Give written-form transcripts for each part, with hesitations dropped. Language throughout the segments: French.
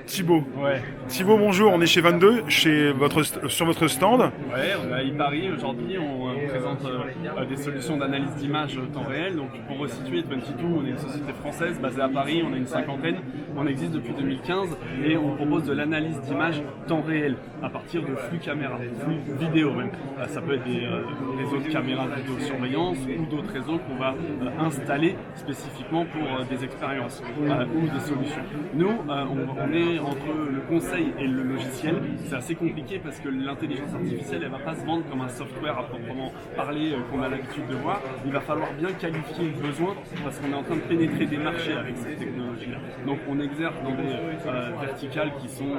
Thibaut. Ouais. Thibaut, bonjour, on est chez 22, sur votre stand. Ouais, on est à Paris aujourd'hui, on présente des solutions d'analyse d'image temps réel. Donc pour resituer, 22, on est une société française basée à Paris, on est une cinquantaine, on existe depuis 2015 et on propose de l'analyse d'image temps réel à partir de flux caméra, flux vidéo même. Ça peut être des réseaux de caméras de vidéosurveillance ou d'autres réseaux qu'on va installer spécifiquement pour des expériences ou des solutions. Nous, on est entre le conseil et le logiciel. C'est assez compliqué parce que l'intelligence artificielle, elle ne va pas se vendre comme un software à proprement parler qu'on a l'habitude de voir. Il va falloir bien qualifier le besoin parce qu'on est en train de pénétrer des marchés avec cette technologie-là. Donc on exerce dans des verticales qui sont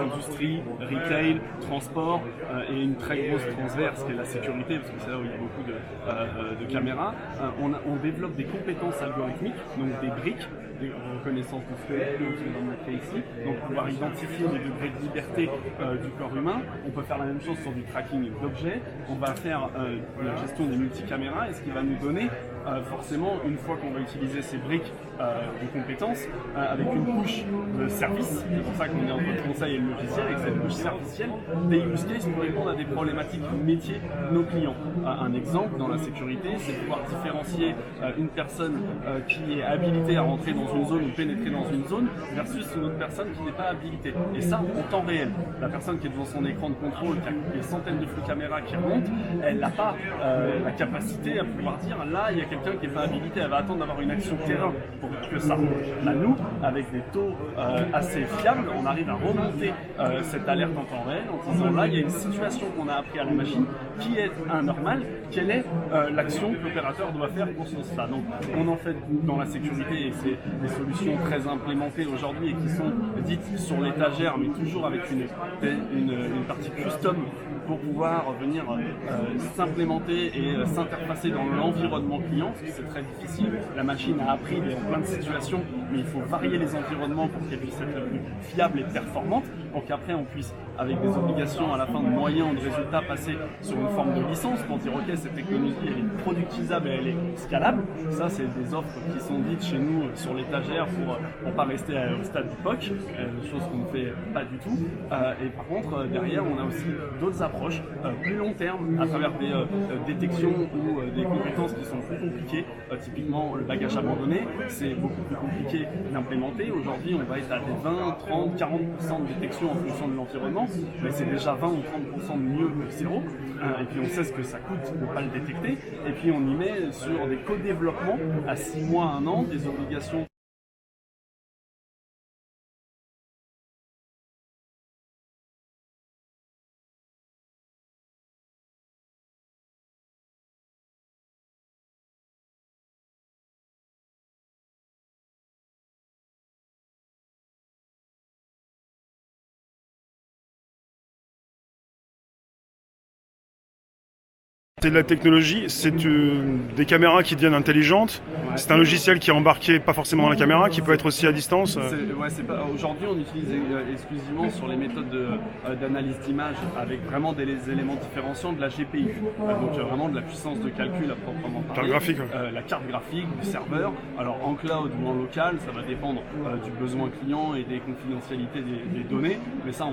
industrie, retail, transport et une très grosse transverse qui est la sécurité parce que c'est là où il y a beaucoup de caméras. On développe des compétences algorithmiques, donc des briques, des reconnaissances de squelettes que vous allez montrer ici, donc pouvoir identifier les degrés de liberté du corps humain. On peut faire la même chose sur du tracking d'objets. On va faire la gestion des multicaméras et ce qui va nous donner forcément, une fois qu'on va utiliser ces briques de compétences, avec une couche de service, c'est pour ça qu'on est entre le conseil et le logiciel, avec cette couche servicielle, des use cases pour répondre à des problématiques métiers de nos clients. Un exemple dans la sécurité, c'est de pouvoir différencier une personne qui est habilitée à rentrer dans une zone ou pénétrer dans une zone versus une autre personne qui n'est pas habilitée. Et ça, en temps réel. La personne qui est devant son écran de contrôle, qui a des centaines de flux caméras qui remontent, elle n'a pas la capacité à pouvoir dire là, il y a quelqu'un qui n'est pas habilité, elle va attendre d'avoir une action terrain pour que ça remonte. Là, nous, avec des taux assez fiables, on arrive à remonter cette alerte en temps réel en disant là, il y a une situation qu'on a appris à la machine qui est anormale, quelle est l'action que l'opérateur doit faire pour ce cela. Donc, on en fait dans la sécurité et c'est des solutions très implémentées aujourd'hui et qui sont dites sur l'étagère, mais toujours avec une partie custom pour pouvoir venir s'implémenter et s'interfacer dans l'environnement client, parce que c'est très difficile. La machine a appris dans plein de situations, mais il faut varier les environnements pour qu'elle puisse être plus fiable et performante, pour qu'après on puisse, avec des obligations à la fin de moyens ou de résultats, passer sur une forme de licence pour dire ok, cette technologie elle est productisable et elle est scalable. Ça, c'est des offres qui sont dites chez nous sur l'étagère pour pas rester au stade du POC, chose qu'on ne fait pas du tout. Et par contre, derrière, on a aussi d'autres approches plus long terme à travers des détections ou des compétences qui sont plus compliquées. Typiquement, le bagage abandonné, c'est beaucoup plus compliqué d'implémenter. Aujourd'hui, on va être à des 20, 30, 40% de détection en fonction de l'environnement, mais c'est déjà 20 ou 30% de mieux que zéro. Et puis on sait ce que ça coûte de ne pas le détecter. Et puis on y met sur des co-développements à 6 mois, 1 an, des obligations. C'est de la technologie, c'est des caméras qui deviennent intelligentes. Ouais. C'est un logiciel qui est embarqué, pas forcément dans la caméra, qui peut être aussi à distance. Aujourd'hui, on utilise exclusivement sur les méthodes d'analyse d'image avec vraiment des éléments différenciants de la GPU. Donc vraiment de la puissance de calcul à proprement parler. Carte graphique, ouais. La carte graphique, du serveur. Alors en cloud ou en local, ça va dépendre du besoin client et des confidentialités des données. Mais ça,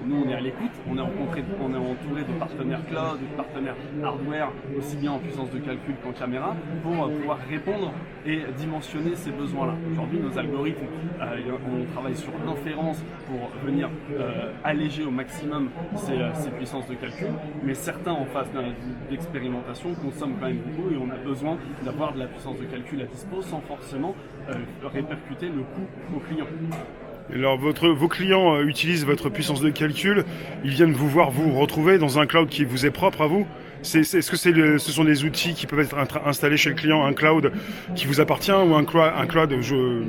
nous, on est à l'écoute. On est entouré de partenaires cloud, de partenaires hardware, aussi bien en puissance de calcul qu'en caméra, pour pouvoir répondre et dimensionner ces besoins-là. Aujourd'hui, nos algorithmes, on travaille sur l'inférence pour venir alléger au maximum ces puissances de calcul, mais certains en phase d'expérimentation consomment quand même beaucoup et on a besoin d'avoir de la puissance de calcul à dispo sans forcément répercuter le coût aux clients. Alors vos clients utilisent votre puissance de calcul, ils viennent vous voir vous retrouver dans un cloud qui vous est propre à vous. Est-ce que ce sont des outils qui peuvent être installés chez le client, un cloud qui vous appartient ou un cloud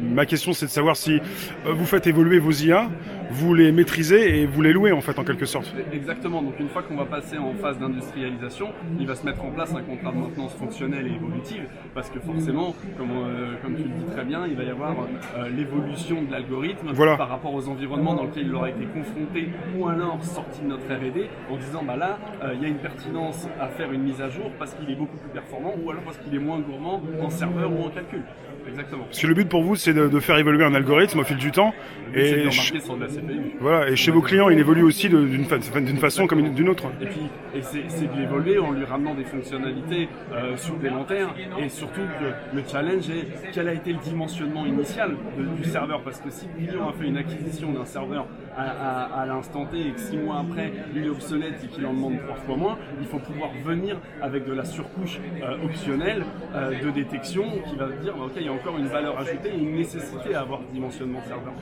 ma question c'est de savoir si vous faites évoluer vos IA, vous les maîtrisez et vous les louez en fait en quelque sorte. Exactement, donc une fois qu'on va passer en phase d'industrialisation, il va se mettre en place un contrat de maintenance fonctionnelle et évolutive parce que forcément, comme tu le dis très bien, il va y avoir l'évolution de l'algorithme par rapport aux environnements dans lesquels il aura été confronté ou alors sorti de notre R&D en disant bah là, il y a une pertinence à faire une mise à jour parce qu'il est beaucoup plus performant ou alors parce qu'il est moins gourmand en serveur ou en calcul. Exactement. Parce que le but pour vous, c'est de faire évoluer un algorithme au fil du temps. C'est de Et l'embarquer sur de la CPU. voilà. Et chez vos clients, il évolue aussi d'une façon comme d'une autre. Et puis, c'est de l'évoluer en lui ramenant des fonctionnalités supplémentaires, et surtout que le challenge est quel a été le dimensionnement initial du serveur, parce que si le client a fait une acquisition d'un serveur à l'instant T et que 6 mois après il est obsolète et qu'il en demande 3 fois moins, il faut pouvoir venir avec de la surcouche optionnelle de détection qui va dire ok, il y a encore une valeur ajoutée et une nécessité à avoir ce dimensionnement serveur.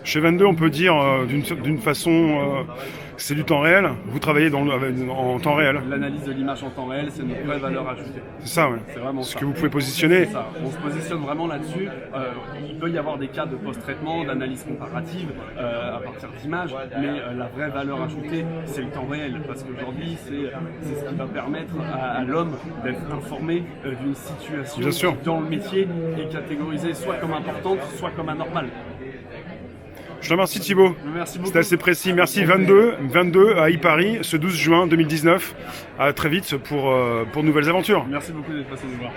Chez 22, on peut dire d'une façon, c'est du temps réel. Vous travaillez en temps réel. L'analyse de l'image en temps réel, c'est notre vraie valeur ajoutée. C'est ça, ouais. C'est vraiment Ce ça. que vous pouvez positionner. C'est ça. On se positionne vraiment là-dessus. Il peut y avoir des cas de post-traitement, d'analyse comparative à partir d'images, mais la vraie valeur ajoutée, c'est le temps réel, parce qu'aujourd'hui, c'est ce qui va permettre à l'homme d'être informé d'une situation Bien sûr. qui, dans le métier, est catégorisée soit comme importante, soit comme anormale. Je te remercie Thibaut. Merci beaucoup. C'était assez précis. Merci 22 à Paris ce 12 juin 2019. À très vite pour de nouvelles aventures. Merci beaucoup d'être passé nous voir.